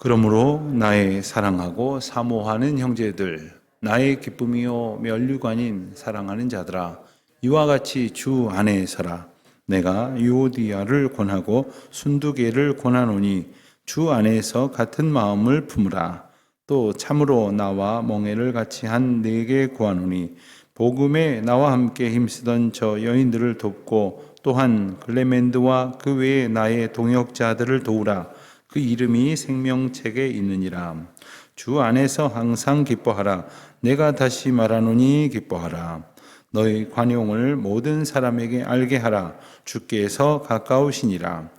그러므로 나의 사랑하고 사모하는 형제들, 나의 기쁨이요 면류관인 사랑하는 자들아, 이와 같이 주 안에 서라. 내가 유오디아를 권하고 순두개를 권하노니 주 안에서 같은 마음을 품으라. 또 참으로 나와 멍에를 같이 한 네게 구하노니 복음에 나와 함께 힘쓰던 저 여인들을 돕고 또한 클레멘드와 그 외에 나의 동역자들을 도우라. 그 이름이 생명책에 있느니라. 주 안에서 항상 기뻐하라. 내가 다시 말하노니 기뻐하라. 너희 관용을 모든 사람에게 알게 하라. 주께서 가까우시니라.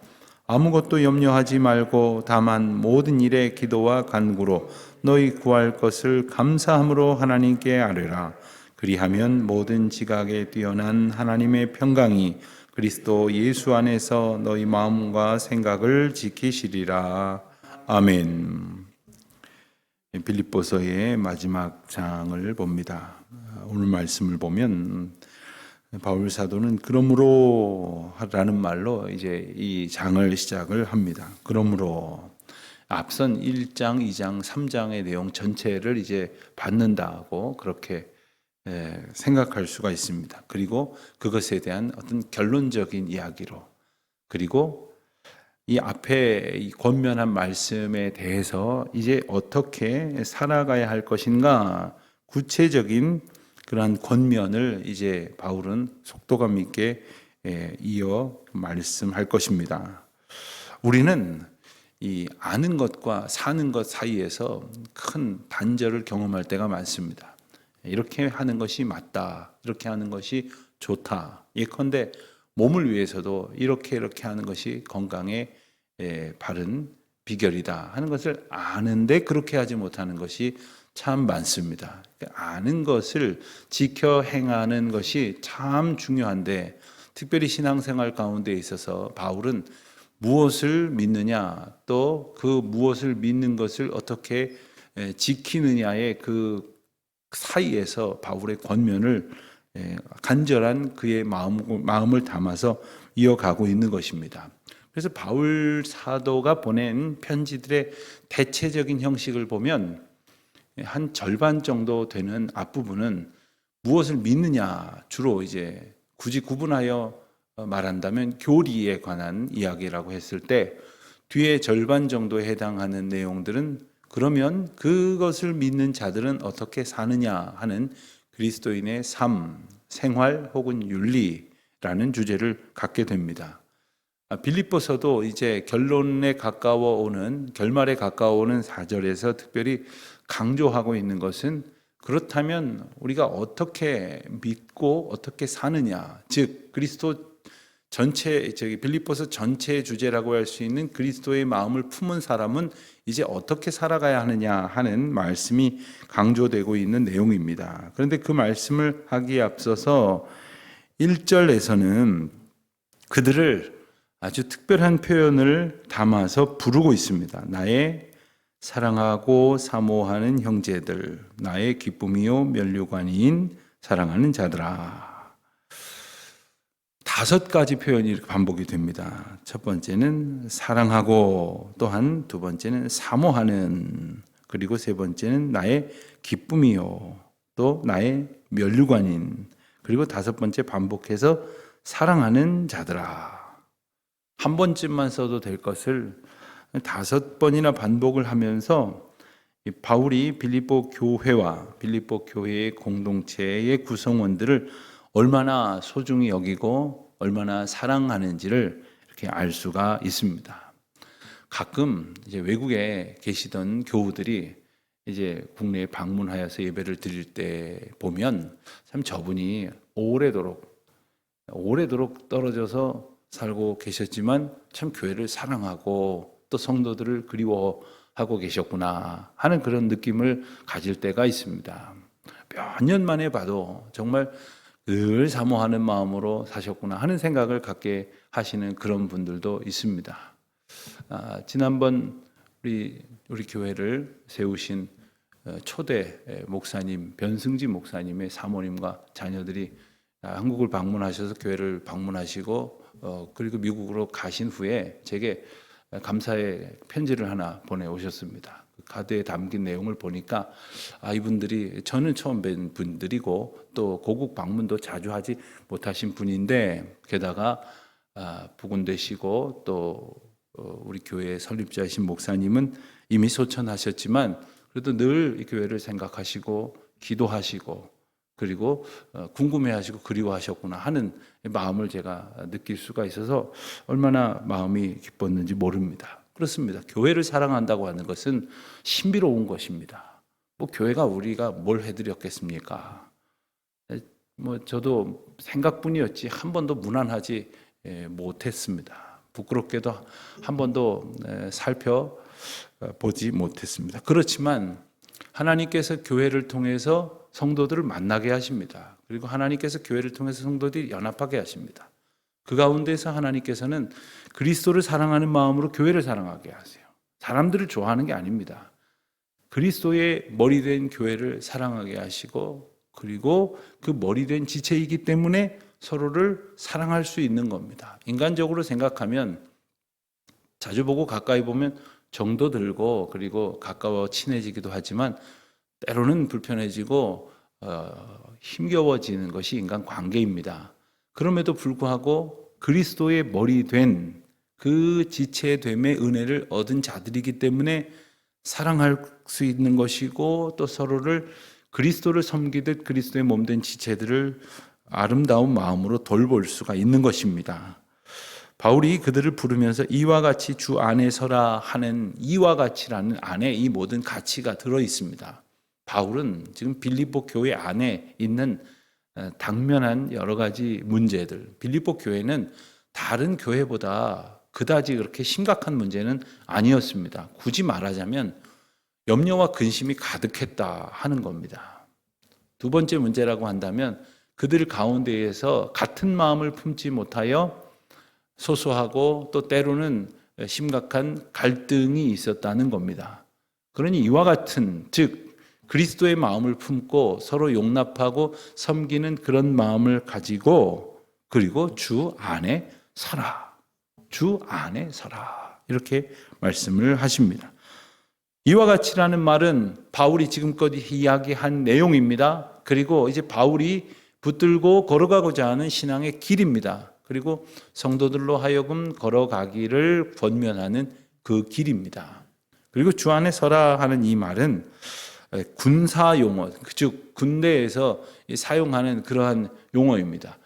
아무것도 염려하지 말고 다만 모든 일에 기도와 간구로 너희 구할 것을 감사함으로 하나님께 아뢰라. 그리하면 모든 지각에 뛰어난 하나님의 평강이 그리스도 예수 안에서 너희 마음과 생각을 지키시리라. 아멘. 빌립보서의 마지막 장을 봅니다. 오늘 말씀을 보면 바울 사도는 그러므로 라는 말로 이제 이 장을 시작을 합니다. 그러므로 앞선 1장, 2장, 3장의 내용 전체를 이제 받는다고 그렇게 생각할 수가 있습니다. 그리고 그것에 대한 어떤 결론적인 이야기로, 그리고 이 앞에 이 권면한 말씀에 대해서 이제 어떻게 살아가야 할 것인가 구체적인 그러한 권면을 이제 바울은 속도감 있게 이어 말씀할 것입니다. 우리는 이 아는 것과 사는 것 사이에서 큰 단절을 경험할 때가 많습니다. 이렇게 하는 것이 맞다, 이렇게 하는 것이 좋다, 예컨대 몸을 위해서도 이렇게 하는 것이 건강에 바른 비결이다 하는 것을 아는데 그렇게 하지 못하는 것이 참 많습니다. 아는 것을 지켜 행하는 것이 참 중요한데, 특별히 신앙생활 가운데 있어서 바울은 무엇을 믿느냐, 또 그 무엇을 믿는 것을 어떻게 지키느냐의 그 사이에서 바울의 권면을 간절한 그의 마음을 담아서 이어가고 있는 것입니다. 그래서 바울 사도가 보낸 편지들의 대체적인 형식을 보면 한 절반 정도 되는 앞부분은 무엇을 믿느냐, 주로 이제 굳이 구분하여 말한다면 교리에 관한 이야기라고 했을 때, 뒤에 절반 정도에 해당하는 내용들은 그러면 그것을 믿는 자들은 어떻게 사느냐 하는 그리스도인의 삶, 생활 혹은 윤리라는 주제를 갖게 됩니다. 빌립보서도 이제 결론에 가까워 오는, 결말에 가까워 오는 4절에서 특별히 강조하고 있는 것은, 그렇다면 우리가 어떻게 믿고 어떻게 사느냐, 즉 그리스도 전체, 빌립보서 전체의 주제라고 할 수 있는 그리스도의 마음을 품은 사람은 이제 어떻게 살아가야 하느냐 하는 말씀이 강조되고 있는 내용입니다. 그런데 그 말씀을 하기에 앞서서 1절에서는 그들을 아주 특별한 표현을 담아서 부르고 있습니다. 나의 사랑하고 사모하는 형제들, 나의 기쁨이요 면류관인 사랑하는 자들아. 5가지 표현이 이렇게 반복이 됩니다. 첫 번째는 사랑하고, 또한 두 번째는 사모하는, 그리고 세 번째는 나의 기쁨이요, 또 나의 면류관인, 그리고 5번째 반복해서 사랑하는 자들아. 한 번쯤만 써도 될 것을 5번이나 반복을 하면서 바울이 빌립보 교회와 빌립보 교회의 공동체의 구성원들을 얼마나 소중히 여기고 얼마나 사랑하는지를 이렇게 알 수가 있습니다. 가끔 이제 외국에 계시던 교우들이 이제 국내에 방문하여서 예배를 드릴 때 보면 참 저분이 오래도록 떨어져서 살고 계셨지만 참 교회를 사랑하고 또 성도들을 그리워하고 계셨구나 하는 그런 느낌을 가질 때가 있습니다. 몇 년 만에 봐도 정말 늘 사모하는 마음으로 사셨구나 하는 생각을 갖게 하시는 그런 분들도 있습니다. 지난번 우리 교회를 세우신 초대 목사님 변승지 목사님의 사모님과 자녀들이 한국을 방문하셔서 교회를 방문하시고 그리고 미국으로 가신 후에 제게 감사의 편지를 하나 보내오셨습니다. 그 카드에 담긴 내용을 보니까 이분들이 저는 처음 뵌 분들이고 또 고국 방문도 자주 하지 못하신 분인데 게다가 부군되시고 또 우리 교회 설립자이신 목사님은 이미 소천하셨지만 그래도 늘 이 교회를 생각하시고 기도하시고 그리고 궁금해하시고 그리워하셨구나 하는 마음을 제가 느낄 수가 있어서 얼마나 마음이 기뻤는지 모릅니다. 그렇습니다. 교회를 사랑한다고 하는 것은 신비로운 것입니다. 뭐 교회가 우리가 뭘 해드렸겠습니까? 저도 생각뿐이었지 한 번도 무난하지 못했습니다. 부끄럽게도 한 번도 살펴보지 못했습니다. 그렇지만 하나님께서 교회를 통해서 성도들을 만나게 하십니다. 그리고 하나님께서 교회를 통해서 성도들이 연합하게 하십니다. 그 가운데서 하나님께서는 그리스도를 사랑하는 마음으로 교회를 사랑하게 하세요. 사람들을 좋아하는 게 아닙니다. 그리스도의 머리된 교회를 사랑하게 하시고 그리고 그 머리된 지체이기 때문에 서로를 사랑할 수 있는 겁니다. 인간적으로 생각하면 자주 보고 가까이 보면 정도 들고 그리고 가까워 친해지기도 하지만 때로는 불편해지고 힘겨워지는 것이 인간 관계입니다. 그럼에도 불구하고 그리스도의 머리 된 그 지체됨의 은혜를 얻은 자들이기 때문에 사랑할 수 있는 것이고 또 서로를 그리스도를 섬기듯 그리스도의 몸된 지체들을 아름다운 마음으로 돌볼 수가 있는 것입니다. 바울이 그들을 부르면서 이와 같이 주 안에 서라 하는 이와 같이라는 안에 이 모든 가치가 들어 있습니다. 바울은 지금 빌립보 교회 안에 있는 당면한 여러 가지 문제들, 빌립보 교회는 다른 교회보다 그다지 그렇게 심각한 문제는 아니었습니다. 굳이 말하자면 염려와 근심이 가득했다 하는 겁니다. 두 번째 문제라고 한다면 그들 가운데에서 같은 마음을 품지 못하여 소소하고 또 때로는 심각한 갈등이 있었다는 겁니다. 그러니 이와 같은 즉 그리스도의 마음을 품고 서로 용납하고 섬기는 그런 마음을 가지고 그리고 주 안에 서라. 주 안에 서라. 이렇게 말씀을 하십니다. 이와 같이라는 말은 바울이 지금껏 이야기한 내용입니다. 그리고 이제 바울이 붙들고 걸어가고자 하는 신앙의 길입니다. 그리고 성도들로 하여금 걸어가기를 권면하는 그 길입니다. 그리고 주 안에 서라 하는 이 말은 군사 용어, 즉 군대에서 사용하는 그러한 용어입니다.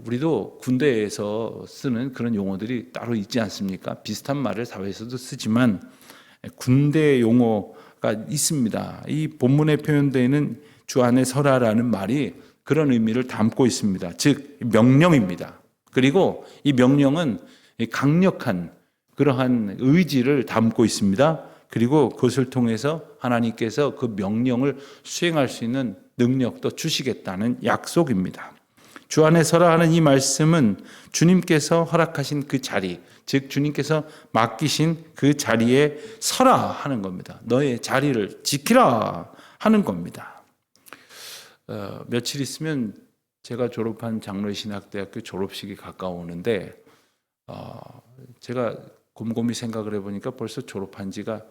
우리도 군대에서 쓰는 그런 용어들이 따로 있지 않습니까? 비슷한 말을 사회에서도 쓰지만 군대 용어가 있습니다. 이 본문에 표현되어 있는 주 안에 서라라는 말이 그런 의미를 담고 있습니다. 즉 명령입니다. 그리고 이 명령은 강력한 그러한 의지를 담고 있습니다. 그리고 그것을 통해서 하나님께서 그 명령을 수행할 수 있는 능력도 주시겠다는 약속입니다. 주 안에 서라 하는 이 말씀은 주님께서 허락하신 그 자리, 즉 주님께서 맡기신 그 자리에 서라 하는 겁니다. 너의 자리를 지키라 하는 겁니다. 며칠 있으면 제가 졸업한 장로신학대학교 졸업식이 가까워오는데 제가 곰곰이 생각을 해보니까 벌써 졸업한 지가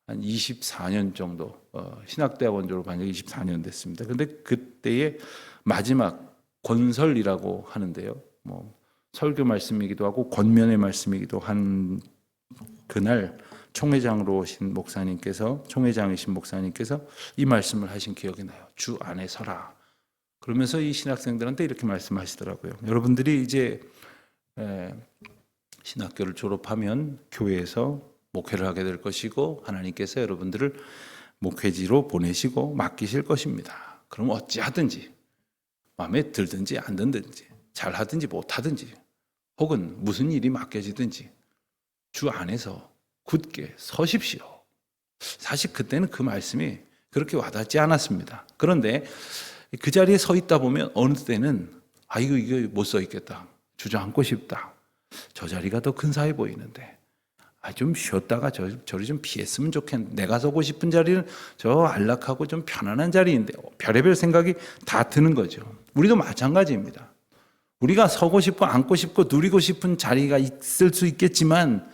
한 24년 정도 신학대학원 졸업한 지 24년 됐습니다. 그런데 그때의 마지막 권설이라고 하는데요. 설교 말씀이기도 하고 권면의 말씀이기도 한 그날 총회장으로 오신 목사님께서 총회장이신 목사님께서 이 말씀을 하신 기억이 나요. 주 안에 서라. 그러면서 이 신학생들한테 이렇게 말씀하시더라고요. 여러분들이 이제 신학교를 졸업하면 교회에서 목회를 하게 될 것이고 하나님께서 여러분들을 목회지로 보내시고 맡기실 것입니다. 그럼 어찌하든지 마음에 들든지 안 들든지 잘하든지 못하든지 혹은 무슨 일이 맡겨지든지 주 안에서 굳게 서십시오. 사실 그때는 그 말씀이 그렇게 와닿지 않았습니다. 그런데 그 자리에 서 있다 보면 어느 때는 이거 못 서 있겠다. 주저앉고 싶다. 저 자리가 더 근사해 보이는데 좀 쉬었다가 저리 좀 피했으면 좋겠는데 내가 서고 싶은 자리는 저 안락하고 좀 편안한 자리인데 별의별 생각이 다 드는 거죠. 우리도 마찬가지입니다. 우리가 서고 싶고 앉고 싶고 누리고 싶은 자리가 있을 수 있겠지만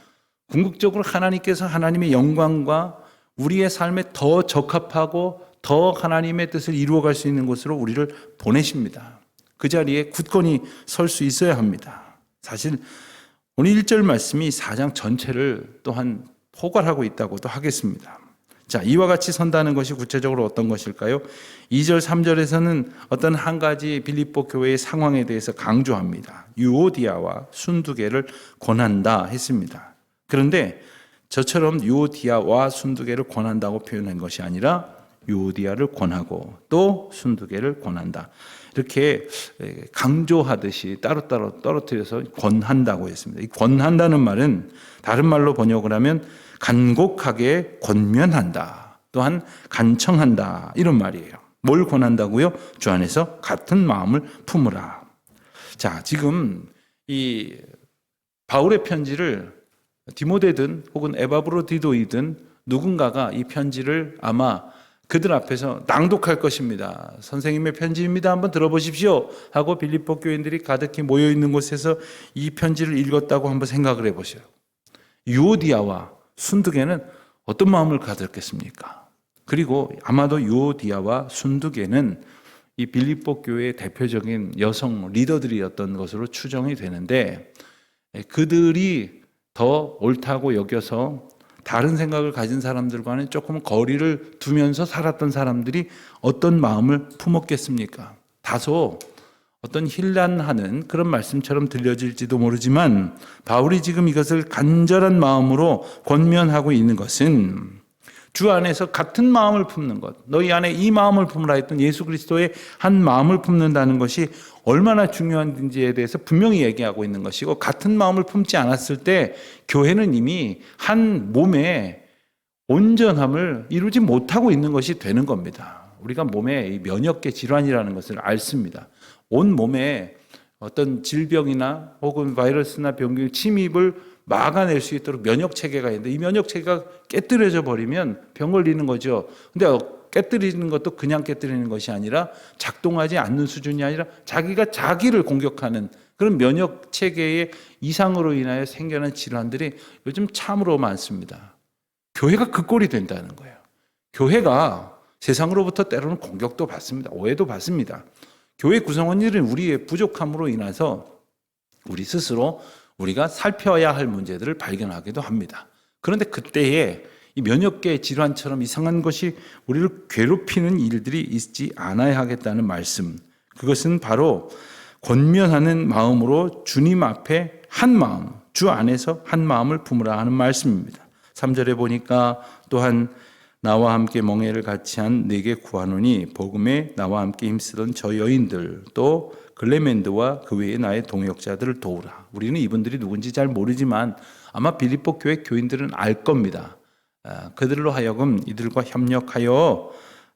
궁극적으로 하나님께서 하나님의 영광과 우리의 삶에 더 적합하고 더 하나님의 뜻을 이루어갈 수 있는 곳으로 우리를 보내십니다. 그 자리에 굳건히 설 수 있어야 합니다. 사실 오늘 1절 말씀이 4장 전체를 또한 포괄하고 있다고도 하겠습니다. 자, 이와 같이 선다는 것이 구체적으로 어떤 것일까요? 2절, 3절에서는 어떤 한 가지 빌립보 교회의 상황에 대해서 강조합니다. 유오디아와 순두개를 권한다 했습니다. 그런데 저처럼 유오디아와 순두개를 권한다고 표현한 것이 아니라 유오디아를 권하고 또 순두개를 권한다. 이렇게 강조하듯이 따로따로 떨어뜨려서 권한다고 했습니다. 이 권한다는 말은 다른 말로 번역을 하면 간곡하게 권면한다. 또한 간청한다. 이런 말이에요. 뭘 권한다고요? 주 안에서 같은 마음을 품으라. 자, 지금 이 바울의 편지를 디모데든 혹은 에바브로디도이든 누군가가 이 편지를 아마 그들 앞에서 낭독할 것입니다. 선생님의 편지입니다. 한번 들어보십시오. 하고 빌립보 교인들이 가득히 모여있는 곳에서 이 편지를 읽었다고 한번 생각을 해보세요. 유오디아와 순두개는 어떤 마음을 가졌겠습니까? 그리고 아마도 유오디아와 순두개는 이 빌립보 교회의 대표적인 여성 리더들이었던 것으로 추정이 되는데 그들이 더 옳다고 여겨서 다른 생각을 가진 사람들과는 조금 거리를 두면서 살았던 사람들이 어떤 마음을 품었겠습니까? 다소 어떤 힐난하는 그런 말씀처럼 들려질지도 모르지만 바울이 지금 이것을 간절한 마음으로 권면하고 있는 것은 주 안에서 같은 마음을 품는 것, 너희 안에 이 마음을 품으라 했던 예수 그리스도의 한 마음을 품는다는 것이 얼마나 중요한지에 대해서 분명히 얘기하고 있는 것이고, 같은 마음을 품지 않았을 때 교회는 이미 한 몸의 온전함을 이루지 못하고 있는 것이 되는 겁니다. 우리가 몸에 면역계 질환이라는 것을 알습니다. 온 몸에 어떤 질병이나 혹은 바이러스나 병균 침입을 막아낼 수 있도록 면역체계가 있는데 이 면역체계가 깨뜨려져 버리면 병 걸리는 거죠. 근데 깨뜨리는 것도 그냥 깨뜨리는 것이 아니라 작동하지 않는 수준이 아니라 자기가 자기를 공격하는 그런 면역체계의 이상으로 인하여 생겨난 질환들이 요즘 참으로 많습니다. 교회가 그 꼴이 된다는 거예요. 교회가 세상으로부터 때로는 공격도 받습니다. 오해도 받습니다. 교회 구성원들은 우리의 부족함으로 인해서 우리 스스로 우리가 살펴야 할 문제들을 발견하기도 합니다. 그런데 그때에 이 면역계 질환처럼 이상한 것이 우리를 괴롭히는 일들이 있지 않아야 하겠다는 말씀. 그것은 바로 권면하는 마음으로 주님 앞에 한 마음, 주 안에서 한 마음을 품으라 하는 말씀입니다. 3절에 보니까 또한 나와 함께 멍에를 같이 한 네게 구하노니 복음에 나와 함께 힘쓰던 저 여인들 또 글레멘드와 그 외에 나의 동역자들을 도우라. 우리는 이분들이 누군지 잘 모르지만 아마 빌립보 교회 교인들은 알 겁니다. 그들로 하여금 이들과 협력하여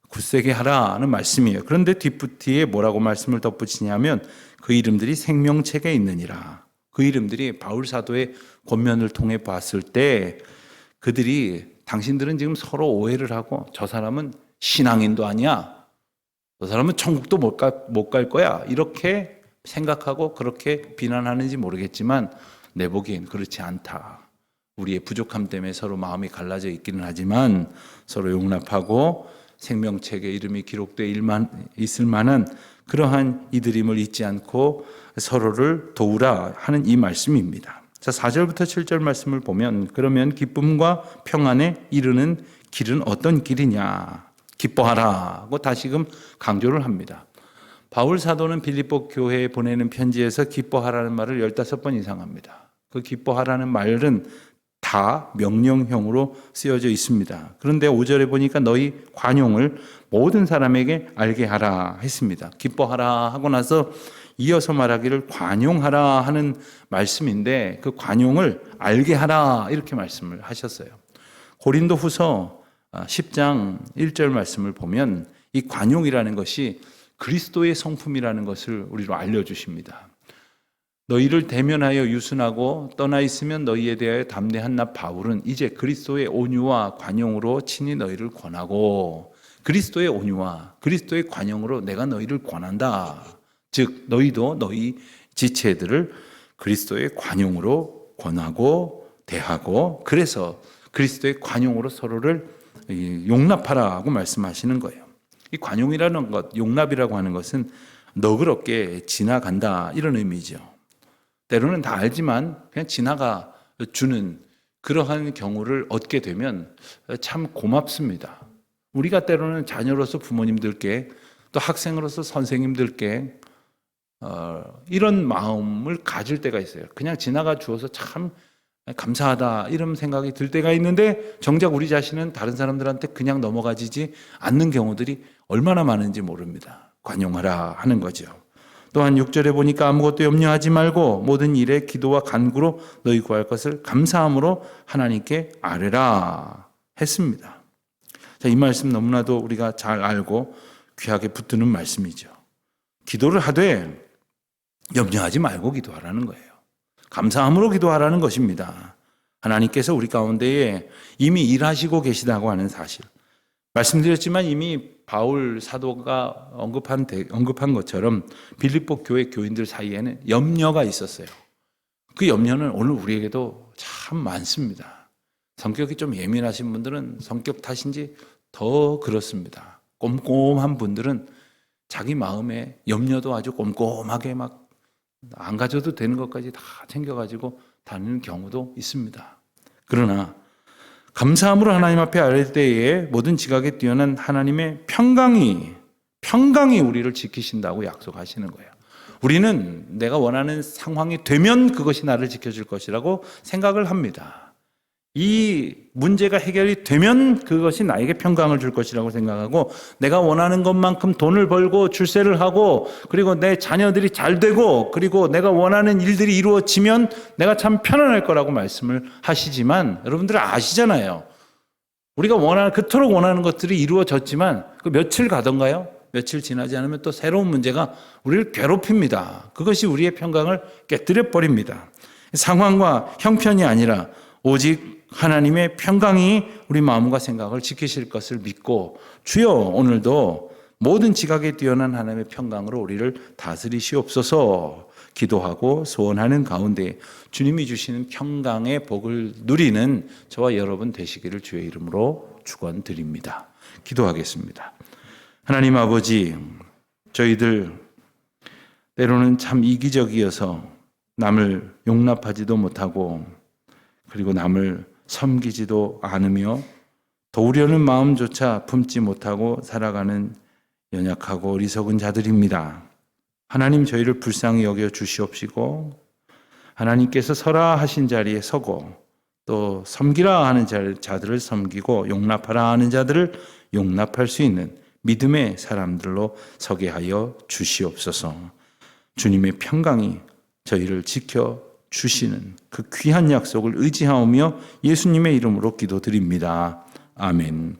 굳세게 하라는 말씀이에요. 그런데 뒷부티에 뭐라고 말씀을 덧붙이냐면 그 이름들이 생명책에 있느니라. 그 이름들이 바울 사도의 권면을 통해 봤을 때 그들이 당신들은 지금 서로 오해를 하고 저 사람은 신앙인도 아니야. 저 사람은 천국도 못 갈 거야. 이렇게 생각하고 그렇게 비난하는지 모르겠지만 내 보기엔 그렇지 않다. 우리의 부족함 때문에 서로 마음이 갈라져 있기는 하지만 서로 용납하고 생명책에 이름이 기록되어 있을 만한 그러한 이들임을 잊지 않고 서로를 도우라 하는 이 말씀입니다. 자, 4절부터 7절 말씀을 보면 그러면 기쁨과 평안에 이르는 길은 어떤 길이냐? 기뻐하라고 다시금 강조를 합니다. 바울 사도는 빌립보 교회에 보내는 편지에서 기뻐하라는 말을 15번 이상 합니다. 그 기뻐하라는 말은 다 명령형으로 쓰여져 있습니다. 그런데 5절에 보니까 너희 관용을 모든 사람에게 알게 하라 했습니다. 기뻐하라 하고 나서 이어서 말하기를 관용하라 하는 말씀인데 그 관용을 알게 하라 이렇게 말씀을 하셨어요. 고린도 후서 10장 1절 말씀을 보면 이 관용이라는 것이 그리스도의 성품이라는 것을 우리로 알려주십니다. 너희를 대면하여 유순하고 떠나 있으면 너희에 대하여 담대한 나 바울은 이제 그리스도의 온유와 관용으로 친히 너희를 권하고 그리스도의 온유와 그리스도의 관용으로 내가 너희를 권한다. 즉 너희도 너희 지체들을 그리스도의 관용으로 권하고 대하고 그래서 그리스도의 관용으로 서로를 용납하라고 말씀하시는 거예요. 이 관용이라는 것, 용납이라고 하는 것은 너그럽게 지나간다 이런 의미죠. 때로는 다 알지만 그냥 지나가 주는 그러한 경우를 얻게 되면 참 고맙습니다. 우리가 때로는 자녀로서 부모님들께 또 학생으로서 선생님들께 이런 마음을 가질 때가 있어요. 그냥 지나가 주어서 참 감사하다 이런 생각이 들 때가 있는데 정작 우리 자신은 다른 사람들한테 그냥 넘어가지지 않는 경우들이 얼마나 많은지 모릅니다. 관용하라 하는 거죠. 또한 6절에 보니까 아무것도 염려하지 말고 모든 일에 기도와 간구로 너희 구할 것을 감사함으로 하나님께 아뢰라 했습니다. 자, 이 말씀 너무나도 우리가 잘 알고 귀하게 붙드는 말씀이죠. 기도를 하되 염려하지 말고 기도하라는 거예요. 감사함으로 기도하라는 것입니다. 하나님께서 우리 가운데에 이미 일하시고 계시다고 하는 사실. 말씀드렸지만 이미 바울 사도가 언급한 것처럼 빌립보 교회 교인들 사이에는 염려가 있었어요. 그 염려는 오늘 우리에게도 참 많습니다. 성격이 좀 예민하신 분들은 성격 탓인지 더 그렇습니다. 꼼꼼한 분들은 자기 마음에 염려도 아주 꼼꼼하게 막 안 가져도 되는 것까지 다 챙겨가지고 다니는 경우도 있습니다. 그러나 감사함으로 하나님 앞에 아뢰 때에 모든 지각에 뛰어난 하나님의 평강이 우리를 지키신다고 약속하시는 거예요. 우리는 내가 원하는 상황이 되면 그것이 나를 지켜줄 것이라고 생각을 합니다. 이 문제가 해결이 되면 그것이 나에게 평강을 줄 것이라고 생각하고 내가 원하는 것만큼 돈을 벌고 출세를 하고 그리고 내 자녀들이 잘 되고 그리고 내가 원하는 일들이 이루어지면 내가 참 편안할 거라고 말씀을 하시지만 여러분들은 아시잖아요. 우리가 그토록 원하는 것들이 이루어졌지만 그 며칠 가던가요? 며칠 지나지 않으면 또 새로운 문제가 우리를 괴롭힙니다. 그것이 우리의 평강을 깨뜨려 버립니다. 상황과 형편이 아니라 오직 하나님의 평강이 우리 마음과 생각을 지키실 것을 믿고 주여 오늘도 모든 지각에 뛰어난 하나님의 평강으로 우리를 다스리시옵소서 기도하고 소원하는 가운데 주님이 주시는 평강의 복을 누리는 저와 여러분 되시기를 주의 이름으로 축원드립니다. 기도하겠습니다. 하나님 아버지, 저희들 때로는 참 이기적이어서 남을 용납하지도 못하고 그리고 남을 섬기지도 않으며 도우려는 마음조차 품지 못하고 살아가는 연약하고 어리석은 자들입니다. 하나님 저희를 불쌍히 여겨 주시옵시고 하나님께서 서라 하신 자리에 서고 또 섬기라 하는 자들을 섬기고 용납하라 하는 자들을 용납할 수 있는 믿음의 사람들로 서게 하여 주시옵소서. 주님의 평강이 저희를 지켜 주시는 그 귀한 약속을 의지하오며 예수님의 이름으로 기도드립니다. 아멘.